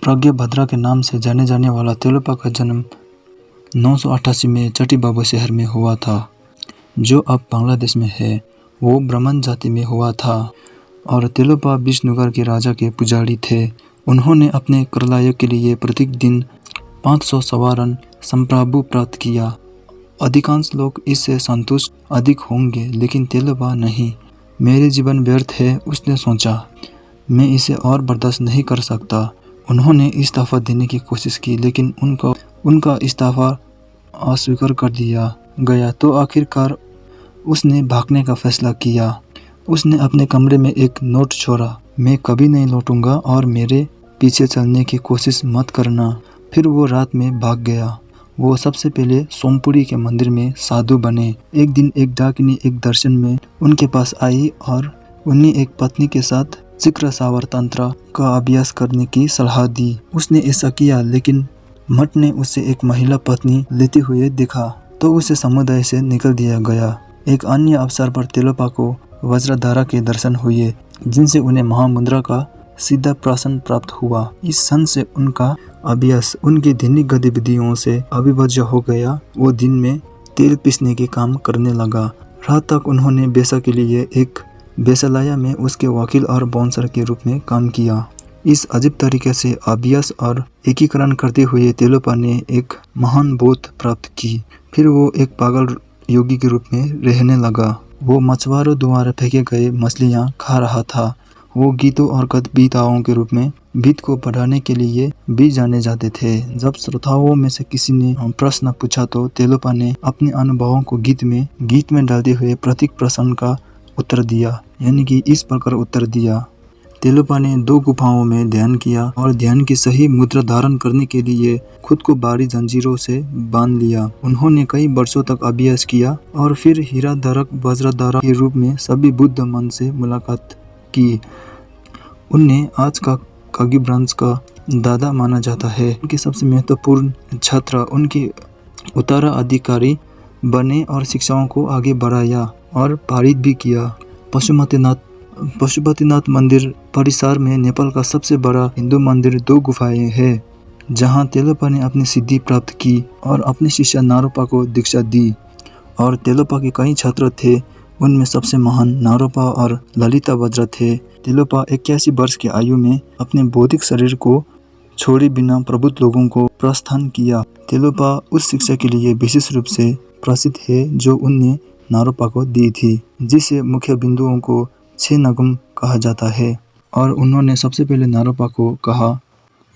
प्रज्ञाभद्रा के नाम से जाने जाने वाला तेलुपा का जन्म 988 में चट्टीबाबू शहर में हुआ था, जो अब बांग्लादेश में है। वो ब्राह्मण जाति में हुआ था और तेलुपा विष्णुगर के राजा के पुजारी थे। उन्होंने अपने करलाय के लिए प्रत्येक दिन 500 सवारन संप्राभु प्राप्त किया। अधिकांश लोग इससे संतुष्ट अधिक होंगे, लेकिन तेलुपा नहीं। मेरे जीवन व्यर्थ है, उसने सोचा। मैं इसे और बर्दाश्त नहीं कर सकता। उन्होंने इस्तीफा देने की कोशिश की, लेकिन उनका इस्तीफा अस्वीकार कर दिया गया। तो आखिरकार उसने भागने का फैसला किया। उसने अपने कमरे में एक नोट छोड़ा, मैं कभी नहीं लौटूंगा और मेरे पीछे चलने की कोशिश मत करना। फिर वो रात में भाग गया। वो सबसे पहले सोमपुरी के मंदिर में साधु बने। एक दिन एक डाकिनी एक दर्शन में उनके पास आई और उन्हें एक पत्नी के साथ चक्र सावर तंत्र का अभ्यास करने की सलाह दी। उसने ऐसा किया, लेकिन मठ ने उसे एक महिला पत्नी लेते हुए देखा तो उसे समुदाय से निकल दिया गया। एक अन्य अवसर पर तेलुपा को वज्रधारा के दर्शन हुए, जिनसे उन्हें महामुद्रा का सीधा प्रश्न प्राप्त हुआ। इस क्षण से उनका अभ्यास उनकी दैनिक गतिविधियों से अविभाज्य हो गया। वो दिन में तेल पीसने के काम करने लगा। रात तक उन्होंने बेसा के लिए एक बेसालय में उसके वकील और बाउंसर के रूप में काम किया। इस अजीब तरीके से अभ्यास और एकीकरण करते हुए तेलुपा ने एक महान बोध प्राप्त की। फिर वो एक पागल योगी के रूप में रहने लगा। वो मछुआरों द्वारा फेंके गए मछलियाँ खा रहा था। वो गीतों और कविताओं के रूप में बीत को बढ़ाने के लिए भी जाने जाते थे। जब श्रोताओं में से किसी ने प्रश्न पूछा तो तेलुपा ने अपने अनुभवों को गीत में डालते हुए प्रत्येक प्रश्न का उत्तर दिया, यानी कि इस प्रकार उत्तर दिया। तेलुपा ने 2 गुफाओं में ध्यान किया और ध्यान की सही मुद्रा धारण करने के लिए खुद को भारी जंजीरों से बांध लिया। उन्होंने कई वर्षों तक अभ्यास किया और फिर हीराधारक वज्रधारा के रूप में सभी बुद्ध मन से मुलाकात की। उन्हें आज का कागी ब्रांच का दादा माना जाता है। उनके सबसे महत्वपूर्ण छात्र उनके उत्तराधिकारी बने और शिक्षाओं को आगे बढ़ाया और पारित भी किया। पशुपतिनाथ मंदिर परिसर में नेपाल का सबसे बड़ा हिंदू मंदिर 2 गुफाएं हैं, जहां तेलुपा ने अपनी सिद्धि प्राप्त की और अपने शिष्य नारोपा को दीक्षा दी। और तेलुपा के कई छात्र थे, उनमें सबसे महान नारोपा और ललिता वज्र थे। तेलुपा 81 वर्ष की आयु में अपने बौद्धिक शरीर को छोड़े बिना प्रबुद्ध लोगों को प्रस्थान किया। तेलुपा उस शिक्षा के लिए विशेष रूप से प्रसिद्ध है जो उनने नारोपा को दी थी, जिसे मुख्य बिंदुओं को 6 नगम कहा जाता है। और उन्होंने सबसे पहले नारोपा को कहा,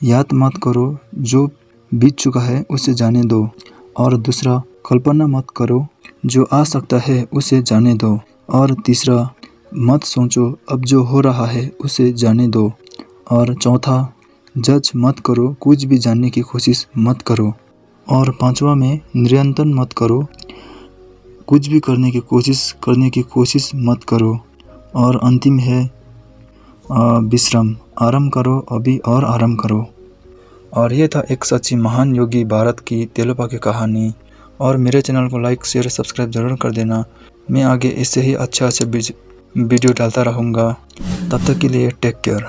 याद मत करो, जो बीत चुका है उसे जाने दो। और दूसरा, कल्पना मत करो, जो आ सकता है उसे जाने दो। और तीसरा, मत सोचो, अब जो हो रहा है उसे जाने दो। और चौथा, जज मत करो, कुछ भी जानने की कोशिश मत करो। और पांचवा में, निरंतर मत करो, कुछ भी करने की कोशिश मत करो। और अंतिम है विश्राम, आराम करो, अभी और आराम करो। और ये था एक सच्ची महान योगी भारत की तेलुपा की कहानी। और मेरे चैनल को लाइक शेयर सब्सक्राइब जरूर कर देना। मैं आगे इससे ही अच्छा वीडियो डालता रहूँगा। तब तक के लिए टेक केयर।